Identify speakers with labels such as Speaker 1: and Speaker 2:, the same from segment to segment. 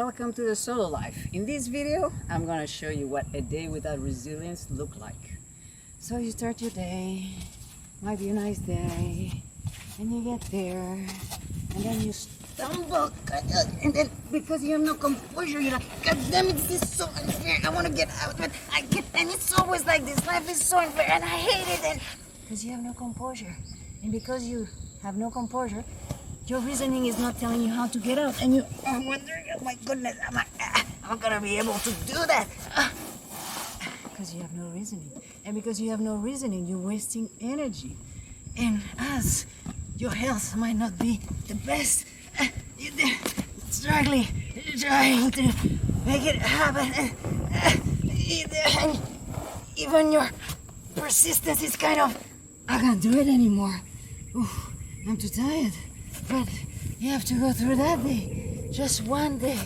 Speaker 1: welcome to the solo life. In this video, I'm gonna show you what a day without resilience look like. So you start your day, might be a nice day, and you get there, and then you stumble, and then because you have no composure, you're like, God damn it, this is so unfair, I wanna get out, but I can't, and it's always like this, life is so unfair, and I hate it, and because you have no composure, and because you have no composure, your reasoning is not telling you how to get out, and you are wondering, oh my goodness, am I gonna be able to do that? Because you have no reasoning. And because you have no reasoning, you're wasting energy. And as your health might not be the best, you're struggling, trying to make it happen, and even your persistence is kind of, I can't do it anymore. Oof, I'm too tired. But you have to go through that day, just one day,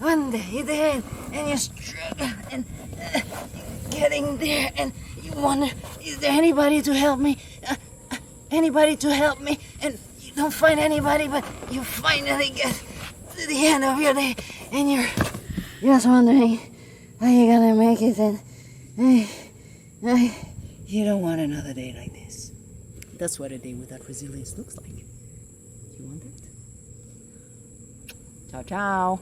Speaker 1: you're there, and you struggle, and getting there, and you wonder, is there anybody to help me? Anybody to help me? And you don't find anybody, but you finally get to the end of your day, and you're just wondering how you're gonna make it, and you don't want another day like this. That's what a day without resilience looks like. You want it? Ciao, ciao.